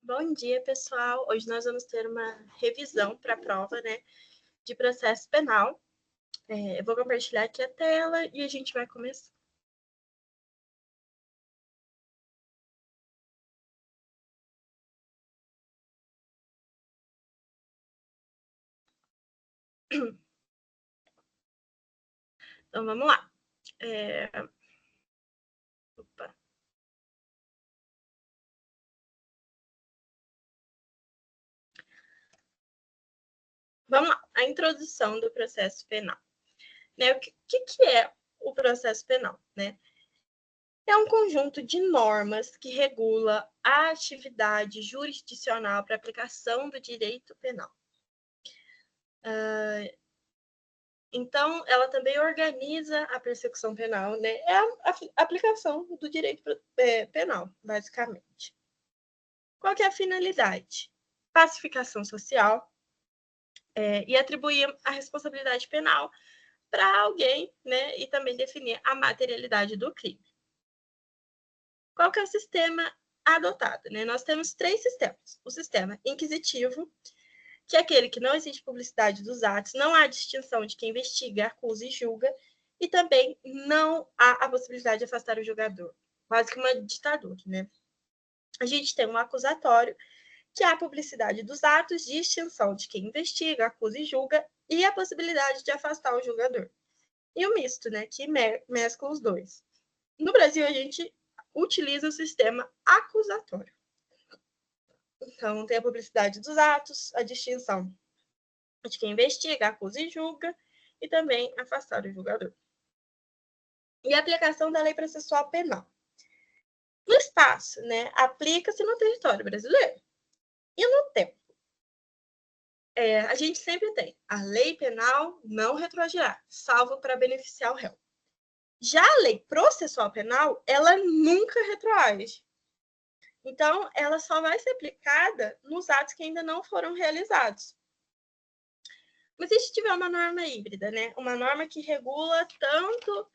Bom dia, pessoal. Hoje nós vamos ter uma revisão para a prova, né, de processo penal. Eu vou compartilhar aqui a tela e a gente vai começar. Então, vamos lá. Opa. Vamos lá. A introdução do processo penal. Né? O que é o processo penal? Né? É um conjunto de normas que regula a atividade jurisdicional para aplicação do direito penal. Então, ela também organiza a persecução penal, né? É a aplicação do direito penal, basicamente. Qual que é a finalidade? Pacificação social e atribuir a responsabilidade penal para alguém, né? E também definir a materialidade do crime. Qual que é o sistema adotado? Né? Nós temos 3 sistemas. O sistema inquisitivo, que é aquele que não existe publicidade dos atos, não há distinção de quem investiga, acusa e julga, e também não há a possibilidade de afastar o julgador. Quase que uma ditadura, né? A gente tem um acusatório, que há a publicidade dos atos, distinção de quem investiga, acusa e julga, e a possibilidade de afastar o julgador. E o misto, né, que mescla os dois. No Brasil, a gente utiliza o sistema acusatório. Então, tem a publicidade dos atos, a distinção de quem investiga, acusa e julga, e também afastar o julgador. E a aplicação da lei processual penal. No espaço, né, aplica-se no território brasileiro. E no tempo. A gente sempre tem a lei penal não retroagirá, salvo para beneficiar o réu. Já a lei processual penal, ela nunca retroage. Então, ela só vai ser aplicada nos atos que ainda não foram realizados. Mas se tiver uma norma híbrida, né? Uma norma que regula tanto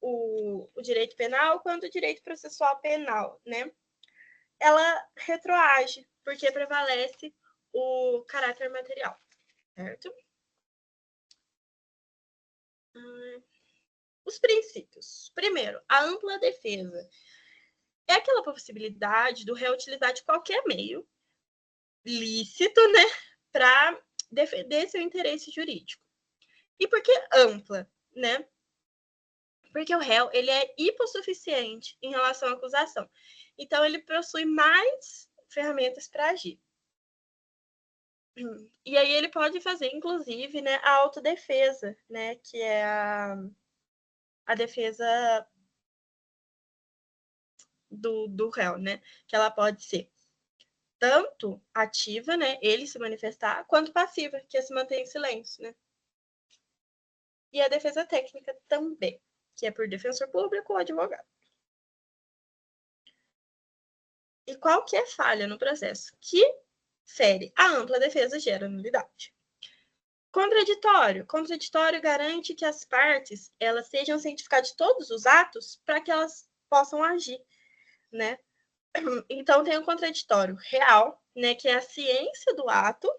o direito penal quanto o direito processual penal, né? Ela retroage, porque prevalece o caráter material, certo? Os princípios. Primeiro, a ampla defesa. É aquela possibilidade do réu utilizar de qualquer meio lícito, né, para defender seu interesse jurídico. E por que ampla, né? Porque o réu, ele é hipossuficiente em relação à acusação. Então, ele possui mais ferramentas para agir. E aí ele pode fazer, inclusive, né, a autodefesa, né, que é a defesa do réu, né, que ela pode ser tanto ativa, né, ele se manifestar, quanto passiva, que é se manter em silêncio, né. E a defesa técnica também, que é por defensor público ou advogado. E qual que é a falha no processo? Que fere a ampla defesa gera nulidade. Contraditório. Contraditório garante que as partes elas sejam cientificadas de todos os atos para que elas possam agir, né? Então tem o contraditório real, né, que é a ciência do ato,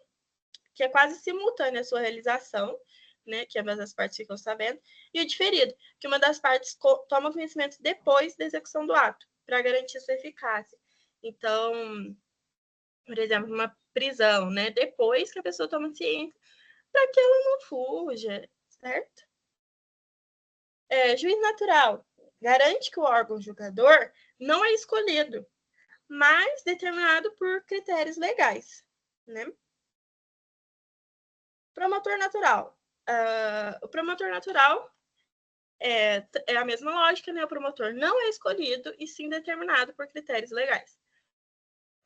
que é quase simultânea à sua realização, né, que ambas as partes ficam sabendo, e o diferido, que uma das partes toma conhecimento depois da execução do ato, para garantir sua eficácia. Então, por exemplo, uma prisão, né, depois que a pessoa toma ciência, para que ela não fuja, certo? Juiz natural garante que o órgão julgador não é escolhido, mas determinado por critérios legais, né? Promotor natural. O promotor natural é a mesma lógica, né? O promotor não é escolhido e sim determinado por critérios legais.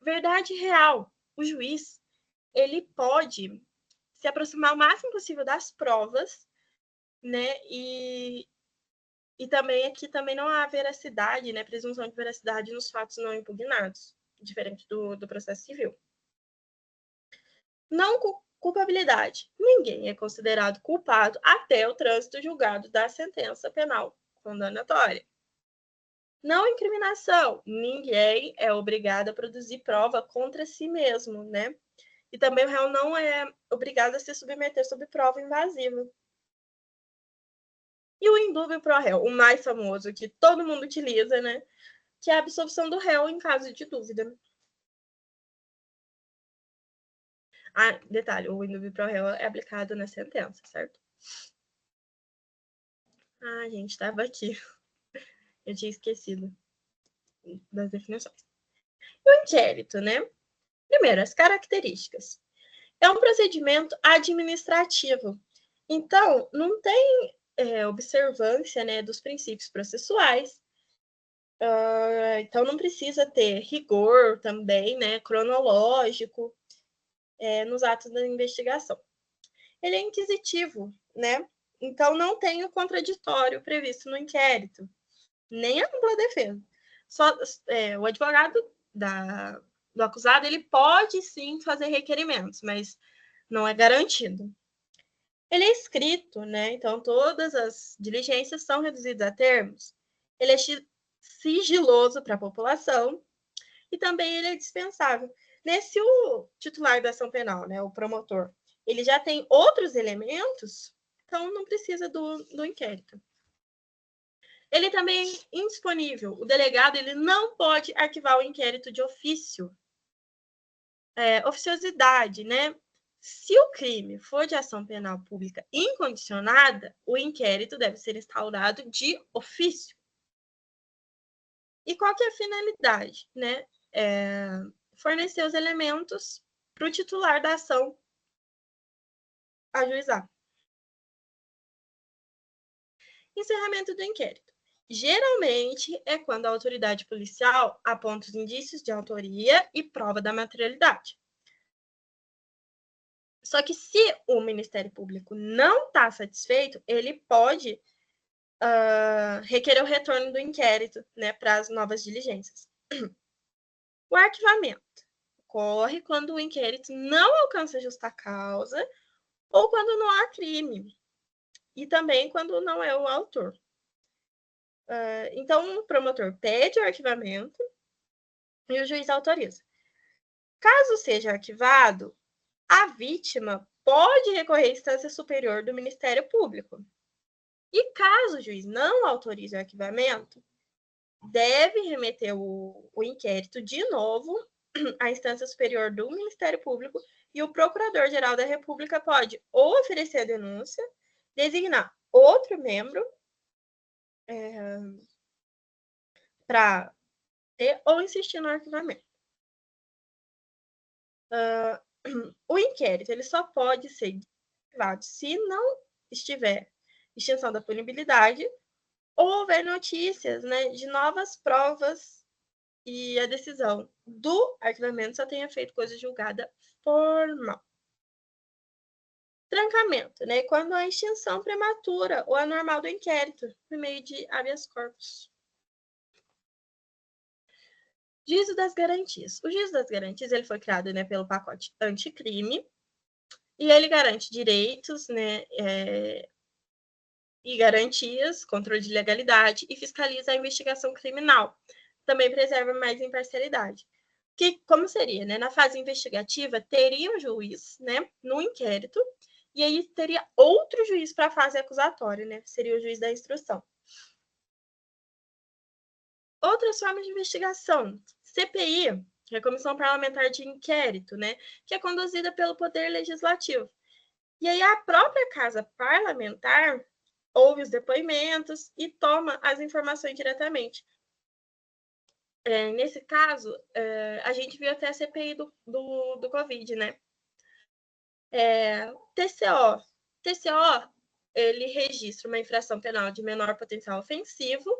Verdade real. O juiz, ele pode se aproximar o máximo possível das provas, né? E também aqui também não há veracidade, né? Presunção de veracidade nos fatos não impugnados, diferente do processo civil. Não culpabilidade. Ninguém é considerado culpado até o trânsito julgado da sentença penal condenatória. Não incriminação. Ninguém é obrigado a produzir prova contra si mesmo, né? E também o réu não é obrigado a se submeter sob prova invasiva. E o indúbio pro réu, o mais famoso, que todo mundo utiliza, né? Que é a absolvição do réu em caso de dúvida. Ah, detalhe, o indúbio pro réu é aplicado na sentença, certo? Ah, gente, estava aqui. Eu tinha esquecido das definições. O inquérito, né? Primeiro, as características. É um procedimento administrativo. Então, não tem observância, né, dos princípios processuais. Então, não precisa ter rigor também, né, cronológico, nos atos da investigação. Ele é inquisitivo, né? Então, não tem o contraditório previsto no inquérito, nem a ampla defesa. Só, o advogado do acusado, ele pode sim fazer requerimentos, mas não é garantido. Ele é escrito, né? Então, todas as diligências são reduzidas a termos. Ele é sigiloso para a população e também ele é dispensável. Nesse o titular da ação penal, né, o promotor, ele já tem outros elementos, então não precisa do inquérito. Ele também é indisponível. O delegado ele não pode arquivar o inquérito de ofício. Oficiosidade, né? Se o crime for de ação penal pública incondicionada, o inquérito deve ser instaurado de ofício. E qual que é a finalidade, né? Fornecer os elementos para o titular da ação ajuizar. Encerramento do inquérito. Geralmente é quando a autoridade policial aponta os indícios de autoria e prova da materialidade. Só que se o Ministério Público não está satisfeito, ele pode requerer o retorno do inquérito, né, para as novas diligências. O arquivamento ocorre quando o inquérito não alcança justa causa ou quando não há crime, e também quando não é o autor. Então, o promotor pede o arquivamento e o juiz autoriza. Caso seja arquivado, a vítima pode recorrer à instância superior do Ministério Público. E caso o juiz não autorize o arquivamento, deve remeter o inquérito de novo à instância superior do Ministério Público e o Procurador-Geral da República pode ou oferecer a denúncia, designar outro membro para ter ou insistir no arquivamento. O inquérito ele só pode ser arquivado se não estiver extinção da punibilidade ou houver notícias, né, de novas provas e a decisão do arquivamento só tenha feito coisa julgada formal. Trancamento, né? Quando há extinção prematura ou anormal do inquérito, por meio de habeas corpus. Juízo das garantias. O juízo das garantias ele foi criado, né, pelo pacote anticrime e ele garante direitos, né, e garantias, controle de legalidade e fiscaliza a investigação criminal. Também preserva mais imparcialidade. Que, como seria, né? Na fase investigativa, teria um juiz, né, no inquérito, e aí teria outro juiz para a fase acusatória, né? Seria o juiz da instrução. Outras formas de investigação. CPI, que é a Comissão Parlamentar de Inquérito, né? Que é conduzida pelo Poder Legislativo. E aí a própria Casa Parlamentar ouve os depoimentos e toma as informações diretamente. Nesse caso, a gente viu até a CPI do Covid, né? TCO. TCO, ele registra uma infração penal de menor potencial ofensivo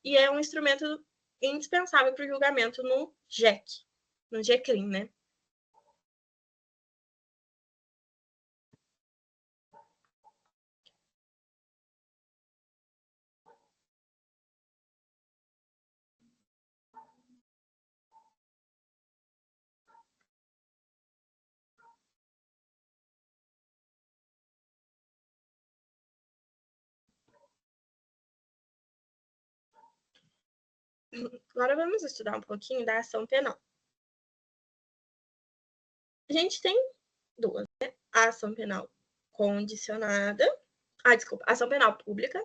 e é um instrumento indispensável para o julgamento no JEC, no GCRIM, né? Agora vamos estudar um pouquinho da ação penal. A gente tem duas, né? A ação penal condicionada, ação penal pública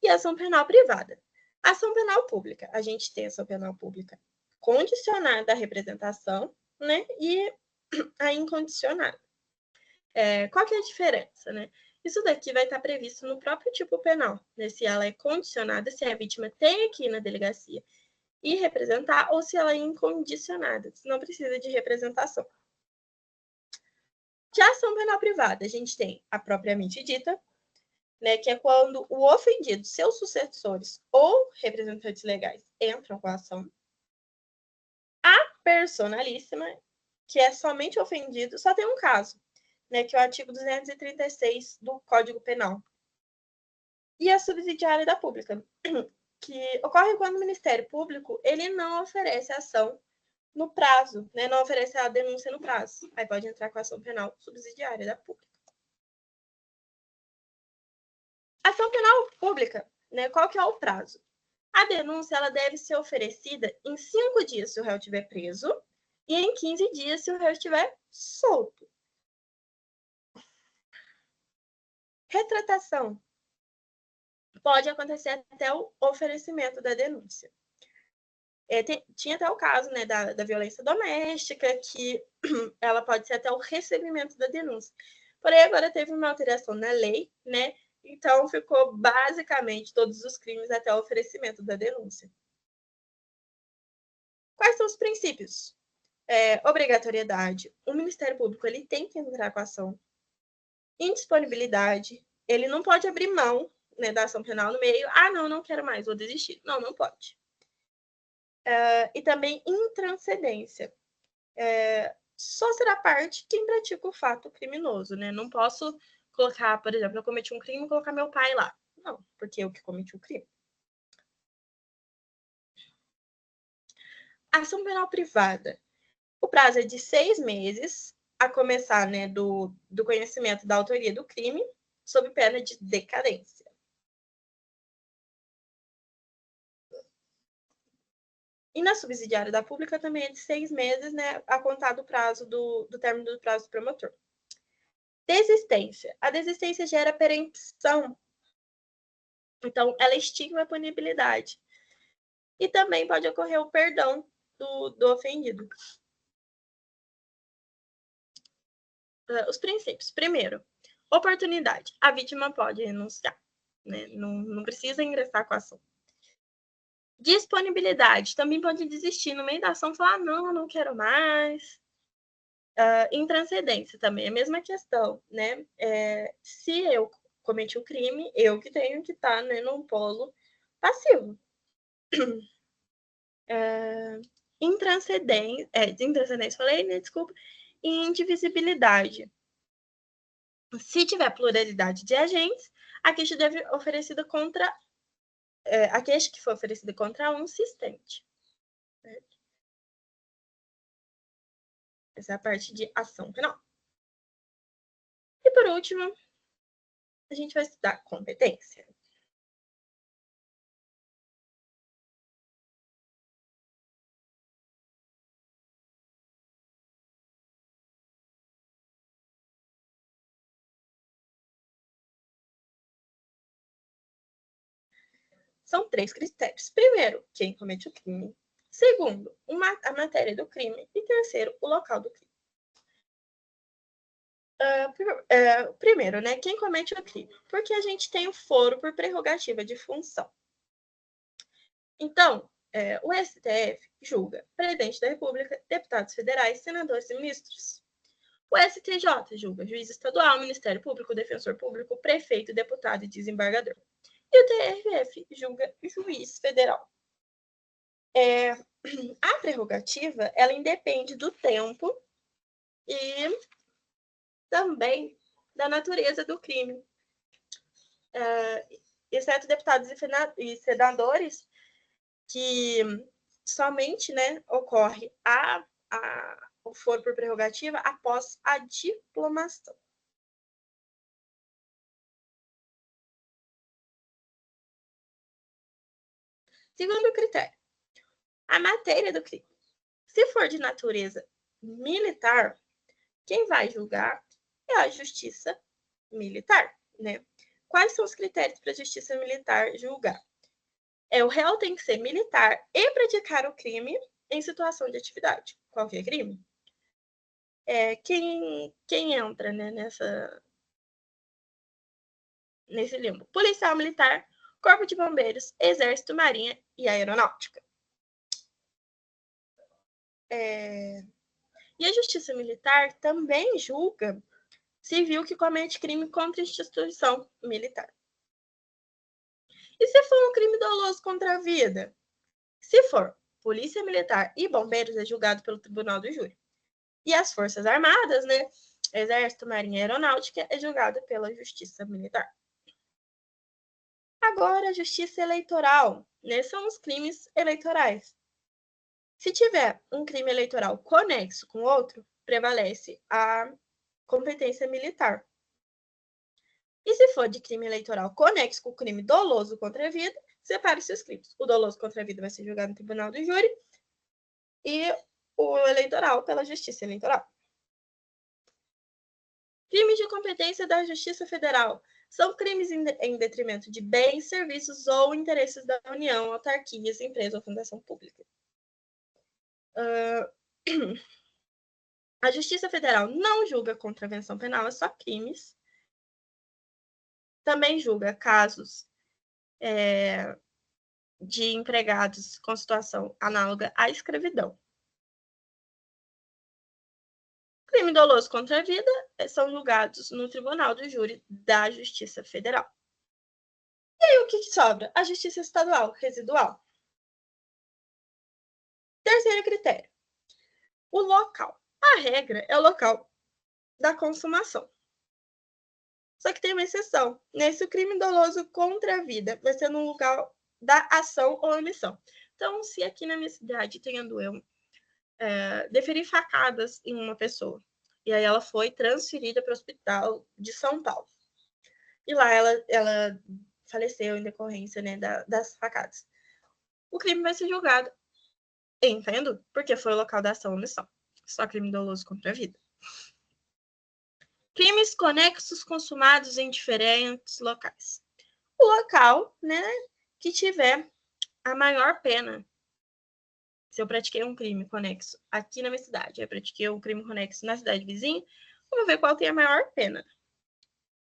e ação penal privada. A ação penal pública, a gente tem a ação penal pública condicionada à representação, né? E a incondicionada. Qual que é a diferença, né? Isso daqui vai estar previsto no próprio tipo penal, né? Se ela é condicionada, se a vítima tem que ir na delegacia e representar, ou se ela é incondicionada, se não precisa de representação. Já a ação penal privada, a gente tem a propriamente dita, né, que é quando o ofendido, seus sucessores ou representantes legais entram com a ação. A personalíssima, que é somente ofendido, só tem um caso, né, que é o artigo 236 do Código Penal. E a subsidiária da pública, que ocorre quando o Ministério Público ele não oferece ação no prazo, né, não oferece a denúncia no prazo. Aí pode entrar com a ação penal subsidiária da pública. Ação penal pública, né, qual que é o prazo? A denúncia ela deve ser oferecida em 5 dias se o réu estiver preso e em 15 dias se o réu estiver solto. Retratação pode acontecer até o oferecimento da denúncia. Tinha até o caso, né, da violência doméstica, que ela pode ser até o recebimento da denúncia. Porém, agora teve uma alteração na lei, né? Então, ficou basicamente todos os crimes até o oferecimento da denúncia. Quais são os princípios? Obrigatoriedade. O Ministério Público ele tem que entrar com a ação. Indisponibilidade. Ele não pode abrir mão, né, da ação penal no meio. Ah, não quero mais, vou desistir. Não pode. E também intranscendência. Só será parte quem pratica o fato criminoso, né? Não posso colocar, por exemplo, eu cometi um crime e colocar meu pai lá. Não, porque eu que cometi o crime. Ação penal privada. O prazo é de 6 meses, a começar, né, do conhecimento da autoria do crime, sob pena de decadência. E na subsidiária da pública também é de 6 meses, né, a contar do prazo do término do prazo do promotor. Desistência. A desistência gera perempção. Então, ela extingue a punibilidade. E também pode ocorrer o perdão do ofendido. Os princípios. Primeiro, oportunidade. A vítima pode renunciar, né? Não precisa ingressar com a ação. Disponibilidade. Também pode desistir no meio da ação e falar, não quero mais. Intranscendência também, é a mesma questão, né? Se eu cometi o crime, eu que tenho que estar, né, num polo passivo. Intranscendência, falei, né? Desculpa. E indivisibilidade. Se tiver pluralidade de agentes, a queixa deve oferecida contra a queixa que for oferecida contra um assistente. Certo? Essa é a parte de ação penal. E por último, a gente vai estudar competência. São 3 critérios. Primeiro, quem comete o crime. Segundo, a matéria do crime. E terceiro, o local do crime. Primeiro, né, quem comete o crime? Porque a gente tem o foro por prerrogativa de função. Então, o STF julga presidente da República, deputados federais, senadores e ministros. O STJ julga juiz estadual, Ministério Público, defensor público, prefeito, deputado e desembargador. E o TRF julga juiz federal. A prerrogativa, ela independe do tempo e também da natureza do crime. Exceto deputados e senadores, que somente, né, ocorre o foro por prerrogativa após a diplomação. Segundo critério, A matéria do crime. Se for de natureza militar, quem vai julgar é a justiça militar, né? Quais são os critérios para a justiça militar julgar? O réu tem que ser militar e praticar o crime em situação de atividade. Qualquer crime. Quem entra, né, nesse limbo? Policial militar, Corpo de Bombeiros, Exército, Marinha e Aeronáutica. E a Justiça Militar também julga civil que comete crime contra a instituição militar. E se for um crime doloso contra a vida? Se for Polícia Militar e Bombeiros, é julgado pelo Tribunal do Júri. E as Forças Armadas, né? Exército, Marinha e Aeronáutica, é julgado pela Justiça Militar. Agora, a Justiça Eleitoral, né? São os crimes eleitorais. Se tiver um crime eleitoral conexo com outro, prevalece a competência militar. E se for de crime eleitoral conexo com crime doloso contra a vida, separe-se os crimes. O doloso contra a vida vai ser julgado no Tribunal do Júri e o eleitoral pela Justiça Eleitoral. Crimes de competência da Justiça Federal são crimes em detrimento de bens, serviços ou interesses da União, autarquias, empresa ou fundação pública. A Justiça Federal não julga contravenção penal, é só crimes. Também julga casos de empregados com situação análoga à escravidão. Crime doloso contra a vida são julgados no Tribunal do Júri da Justiça Federal. E aí o que sobra? A Justiça Estadual residual. Terceiro critério. O local. A regra é o local da consumação. Só que tem uma exceção. Nesse crime doloso contra a vida vai ser no lugar da ação ou omissão. Então, se aqui na minha cidade, tendo eu, deferi facadas em uma pessoa, e aí ela foi transferida para o hospital de São Paulo. E lá ela faleceu em decorrência, né, das facadas. O crime vai ser julgado, entendo, porque foi o local da ação ou omissão. Só crime doloso contra a vida. Crimes conexos consumados em diferentes locais. O local, né, que tiver a maior pena. Se eu pratiquei um crime conexo aqui na minha cidade, eu pratiquei um crime conexo na cidade vizinha, vamos ver qual tem a maior pena.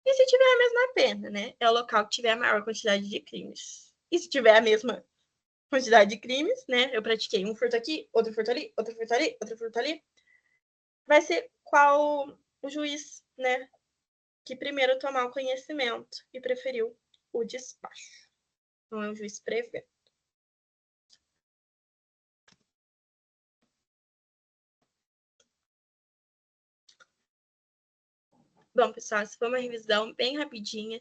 E se tiver a mesma pena, né, é o local que tiver a maior quantidade de crimes. E se tiver a mesma quantidade de crimes, né, eu pratiquei um furto aqui, outro furto ali, outro furto ali, outro furto ali, vai ser qual o juiz, né, que primeiro tomar o conhecimento e preferiu o despacho. Não é o juiz prevendo. Bom, pessoal, essa foi uma revisão bem rapidinha.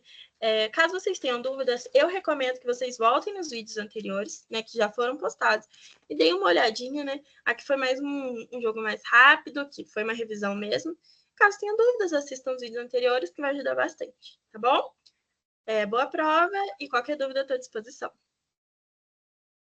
Caso vocês tenham dúvidas, eu recomendo que vocês voltem nos vídeos anteriores, né, que já foram postados, e deem uma olhadinha, né? Aqui foi mais um jogo mais rápido, que foi uma revisão mesmo. Caso tenham dúvidas, assistam os vídeos anteriores, que vai ajudar bastante, tá bom? Boa prova e qualquer dúvida eu estou à disposição.